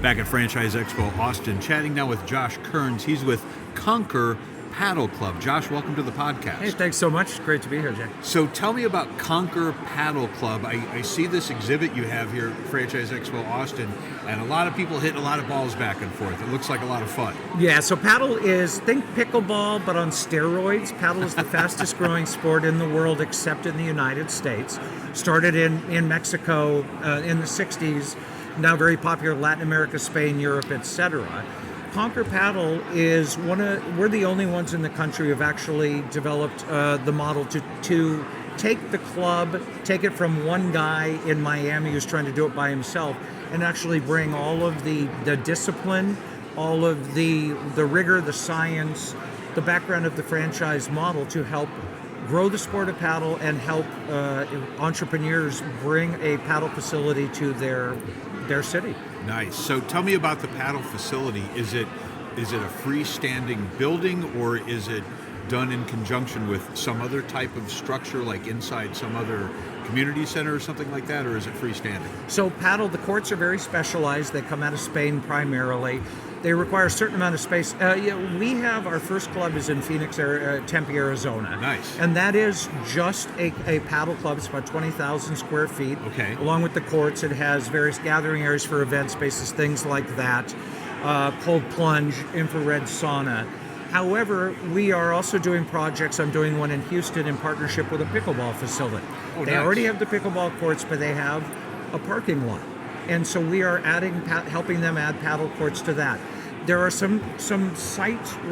back at Franchise Expo Austin, chatting now with Josh Kerns. He's with Conquer Padel Club. Josh, welcome to the podcast. Hey, thanks so much. Great to be here, Jay. So tell me about Conquer Padel Club. I see this exhibit you have here at Franchise Expo Austin, and a lot of people hitting a lot of balls back and forth. It looks like a lot of fun. Yeah, so paddle is, think pickleball, but on steroids. Paddle is the fastest growing sport in the world, except in the United States. Started in Mexico in the 60s, now very popular in Latin America, Spain, Europe, etc. Conquer Padel is we're the only ones in the country who have actually developed the model to take the club, take it from one guy in Miami who's trying to do it by himself, and actually bring all of the discipline, all of the rigor, the science, the background of the franchise model to help grow the sport of paddle and help entrepreneurs bring a paddle facility to their city. Nice. So tell me about the paddle facility. Is it a freestanding building, or is it done in conjunction with some other type of structure, like inside some other community center or something like that, or is it freestanding? So paddle, the courts are very specialized. They come out of Spain primarily. They require a certain amount of space. We have our first club is in Phoenix, Tempe, Arizona. Nice. And that is just a paddle club. It's about 20,000 square feet. Okay. Along with the courts, it has various gathering areas for event spaces, things like that. Cold plunge, infrared sauna. However, we are also doing projects. I'm doing one in Houston in partnership with a pickleball facility. Oh, they nice. already have the pickleball courts, but they have a parking lot. And so we are helping them add paddle courts to that. There are some site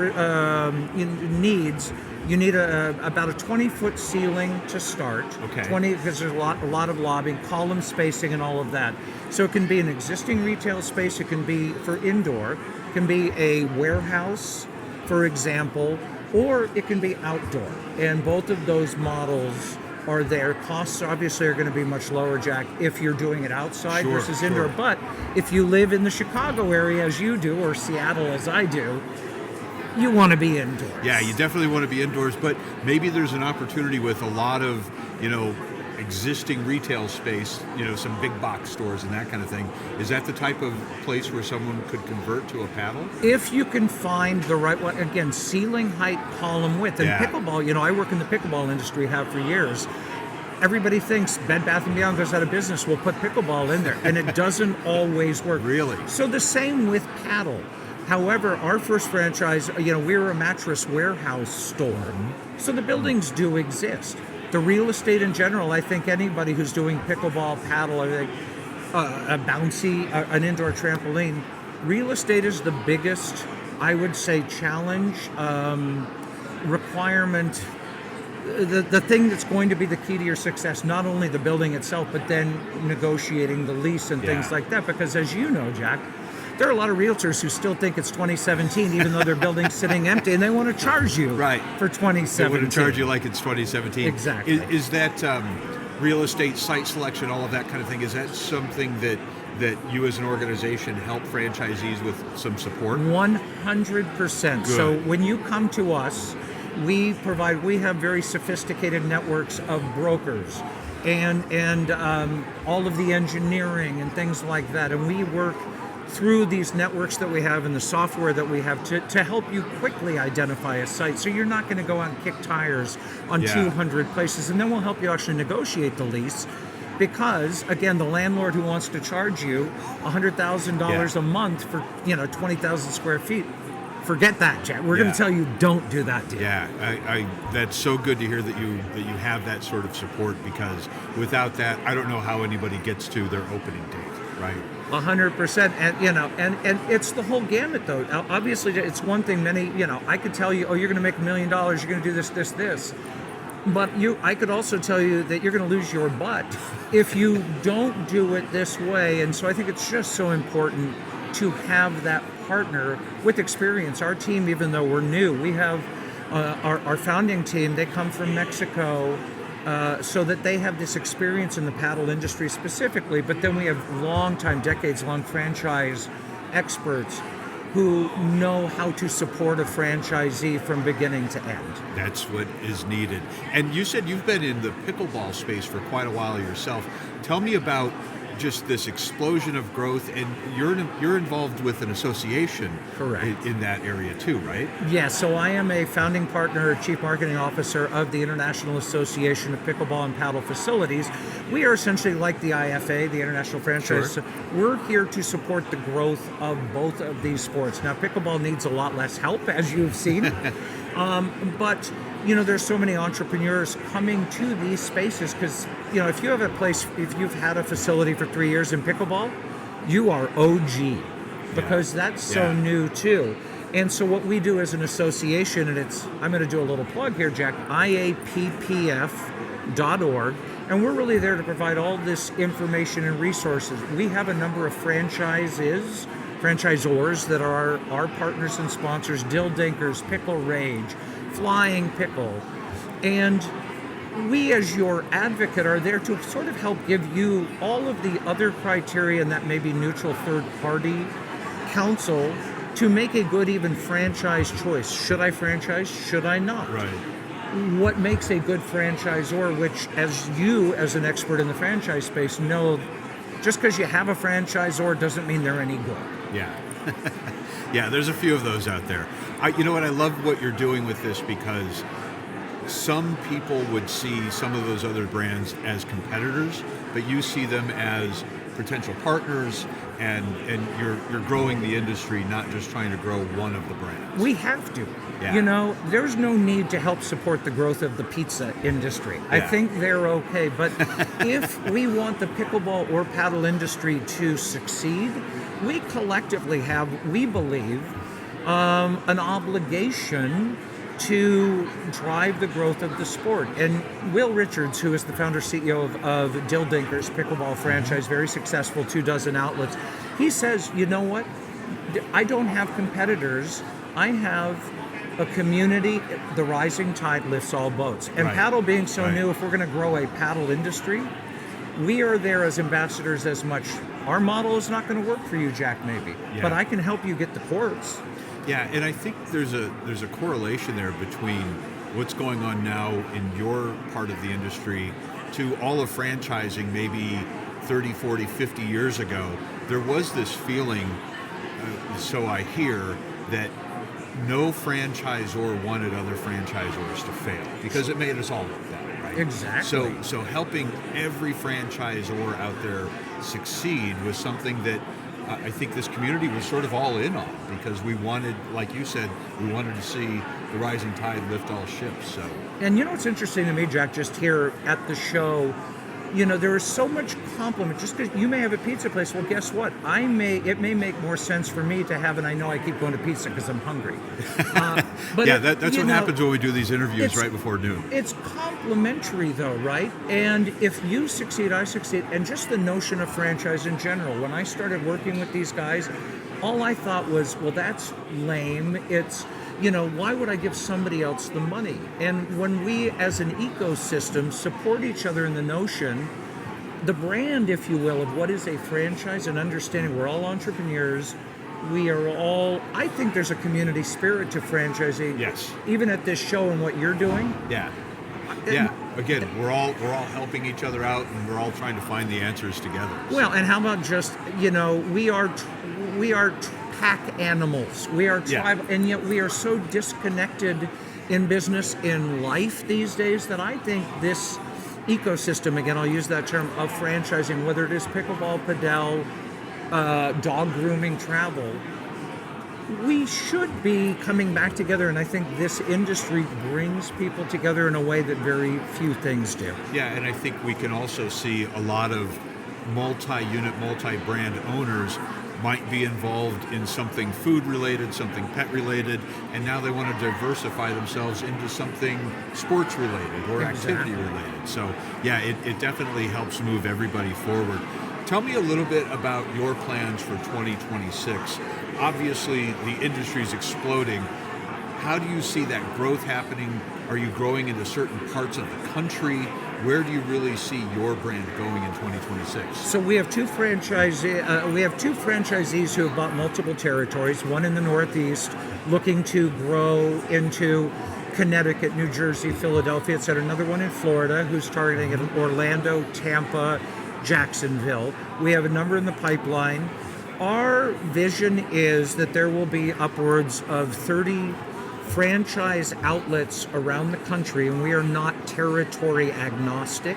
needs. You need about a 20-foot ceiling to start. Okay. 20 because there's a lot of lobbying, column spacing, and all of that. So it can be an existing retail space. It can be for indoor. It can be a warehouse, for example, or it can be outdoor. And both of those models are there. Costs obviously are going to be much lower, Jack, if you're doing it outside versus indoor. Sure. But if you live in the Chicago area as you do, or Seattle as I do, you want to be indoors. Yeah, you definitely want to be indoors, but maybe there's an opportunity with a lot of, existing retail space, some big box stores and that kind of thing. Is that the type of place where someone could convert to a paddle? If you can find the right one, again, ceiling height, column width. And pickleball, I work in the pickleball industry, have for years. Everybody thinks Bed Bath & Beyond goes out of business, we'll put pickleball in there. And it doesn't always work. Really? So the same with paddle. However, our first franchise, we were a mattress warehouse store. So the buildings do exist. The real estate in general, I think anybody who's doing pickleball, paddle, a bouncy, an indoor trampoline, real estate is the biggest, I would say, challenge, requirement, the thing that's going to be the key to your success, not only the building itself, but then negotiating the lease and things like that. Because as you know, Jack, there are a lot of realtors who still think it's 2017, even though their building's sitting empty, and they want to charge you for 2017. They want to charge you like it's 2017. Exactly. Is that real estate, site selection, all of that kind of thing, is that something that you as an organization help franchisees with some support? 100%. So when you come to us, we have very sophisticated networks of brokers and all of the engineering and things like that. And we work through these networks that we have and the software that we have to help you quickly identify a site. So you're not going to go out and kick tires on 200 places. And then we'll help you actually negotiate the lease. Because, again, the landlord who wants to charge you $100,000 a month for 20,000 square feet, forget that, Jack. We're going to tell you, don't do that deal. Yeah, that's so good to hear that you have that sort of support, because without that, I don't know how anybody gets to their opening date, right? 100%, and it's the whole gamut, though. Now, obviously, it's one thing. I could tell you, you're going to make $1 million. You're going to do this. But I could also tell you that you're going to lose your butt if you don't do it this way. And so I think it's just so important to have that partner with experience. Our team, even though we're new, we have our founding team. They come from Mexico, so that they have this experience in the paddle industry specifically. But then we have decades-long franchise experts who know how to support a franchisee from beginning to end. That's what is needed. And you said you've been in the pickleball space for quite a while yourself. Tell me about just this explosion of growth, and you're involved with an association, Correct. in that area too, right? Yeah, so I am a founding partner, chief marketing officer of the International Association of Pickleball and Paddle Facilities. We are essentially like the IFA, the International Franchise. Sure. We're here to support the growth of both of these sports. Now, pickleball needs a lot less help, as you've seen, but there's so many entrepreneurs coming to these spaces because, if you have if you've had a facility for 3 years in pickleball, you are OG because that's so new too. And so what we do as an association, and I'm going to do a little plug here, Jack, IAPPF.org, and we're really there to provide all this information and resources. We have a number of franchisors that are our partners and sponsors, Dill Dinkers, Pickle Rage, Flying Pickle, and we as your advocate are there to sort of help give you all of the other criteria and that maybe neutral third party counsel to make a good even franchise choice. Should I franchise? Should I not? Right. What makes a good franchisor, which as you as an expert in the franchise space know, just because you have a franchisor doesn't mean they're any good. Yeah. Yeah, there's a few of those out there. You know what? I love what you're doing with this because some people would see some of those other brands as competitors, but you see them as potential partners, and you're growing the industry, not just trying to grow one of the brands. We have to. Yeah. There's no need to help support the growth of the pizza industry. Yeah. I think they're okay, but if we want the pickleball or paddle industry to succeed, we collectively have, we believe, an obligation to drive the growth of the sport. And Will Richards, who is the founder CEO of Dill Dinkers pickleball franchise, very successful, 24 outlets, he says, you know what? I don't have competitors. I have a community. The rising tide lifts all boats. And Right. paddle being so Right. new, if we're going to grow a paddle industry, we are there as ambassadors as much. Our model is not going to work for you, Jack, maybe, but I can help you get the courts. Yeah, and I think there's a correlation there between what's going on now in your part of the industry to all of franchising maybe 30, 40, 50 years ago. There was this feeling, so I hear, that no franchisor wanted other franchisors to fail because it made us all look bad, right? Exactly. So helping every franchisor out there succeed was something that I think this community was sort of all in on because we wanted, like you said, we wanted to see the rising tide lift all ships. So, and what's interesting to me, Jack, just here at the show, there is so much compliment. Just because you may have a pizza place, well, guess what? It may make more sense for me to have, and I know I keep going to pizza because I'm hungry. But yeah, that's what happens when we do these interviews right before noon. It's complimentary, though, right? And if you succeed, I succeed. And just the notion of franchise in general. When I started working with these guys, all I thought was, well, that's lame. It's, why would I give somebody else the money? And when we, as an ecosystem, support each other in the notion, the brand, if you will, of what is a franchise and understanding we're all entrepreneurs, we are all, I think there's a community spirit to franchising. Yes. Even at this show and what you're doing. Yeah. Yeah. Again, we're all helping each other out, and we're all trying to find the answers together. So. Well, and how about just we are pack animals. We are tribal, and yet we are so disconnected in business, in life these days that I think this ecosystem, again, I'll use that term, of franchising, whether it is pickleball, padel, dog grooming, travel, we should be coming back together, and I think this industry brings people together in a way that very few things do. Yeah, and I think we can also see a lot of multi-unit, multi-brand owners might be involved in something food-related, something pet-related, and now they want to diversify themselves into something sports-related or activity-related. So, yeah, it definitely helps move everybody forward. Tell me a little bit about your plans for 2026. Obviously, the industry is exploding. How do you see that growth happening? Are you growing into certain parts of the country? Where do you really see your brand going in 2026? So we have two franchisees who have bought multiple territories. One in the Northeast, looking to grow into Connecticut, New Jersey, Philadelphia, etc. Another one in Florida, who's targeting Orlando, Tampa, Jacksonville. We have a number in the pipeline. Our vision is that there will be upwards of 30 franchise outlets around the country, and we are not territory agnostic.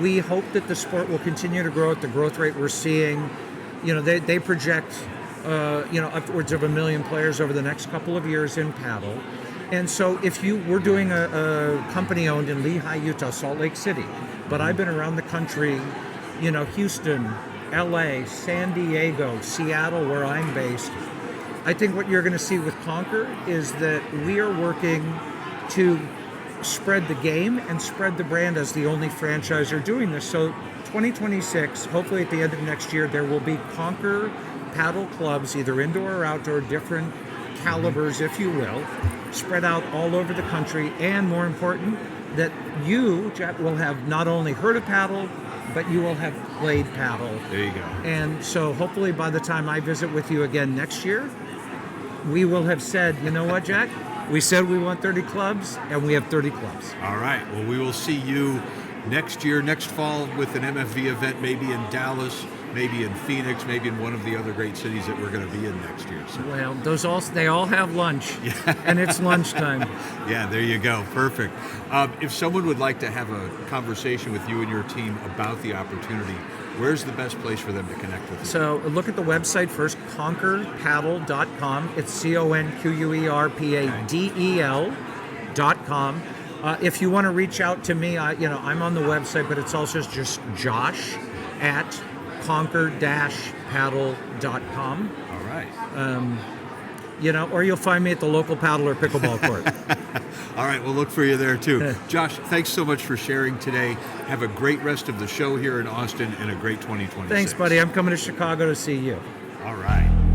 We hope that the sport will continue to grow at the growth rate we're seeing. They project upwards of 1 million players over the next couple of years in paddle. And so we're doing a company owned in Lehi, Utah, Salt Lake City, but I've been around the country, Houston, LA, San Diego, Seattle, where I'm based. I think what you're going to see with Conquer is that we are working to spread the game and spread the brand as the only franchisor doing this. So 2026, hopefully at the end of next year, there will be Conquer Padel clubs, either indoor or outdoor, different calibers, if you will, spread out all over the country. And more important, that you, Jack, will have not only heard of paddle, but you will have played paddle. There you go. And so hopefully by the time I visit with you again next year, we will have said, you know what, Jack? We said we want 30 clubs, and we have 30 clubs. All right. Well, we will see you next year, next fall, with an MFV event, maybe in Dallas, maybe in Phoenix, maybe in one of the other great cities that we're going to be in next year. So. Well, they all have lunch, and it's lunchtime. Yeah, there you go. Perfect. If someone would like to have a conversation with you and your team about the opportunity, where's the best place for them to connect with you? So look at the website first, conquerpadel.com. It's CONQUERPADEL.com. If you want to reach out to me, I'm on the website, but it's also just Josh at conquer-paddle.com. All right. Or you'll find me at the local paddle or pickleball court. All right, we'll look for you there too. Josh, thanks so much for sharing today. Have a great rest of the show here in Austin and a great 2026. Thanks, buddy. I'm coming to Chicago to see you. All right.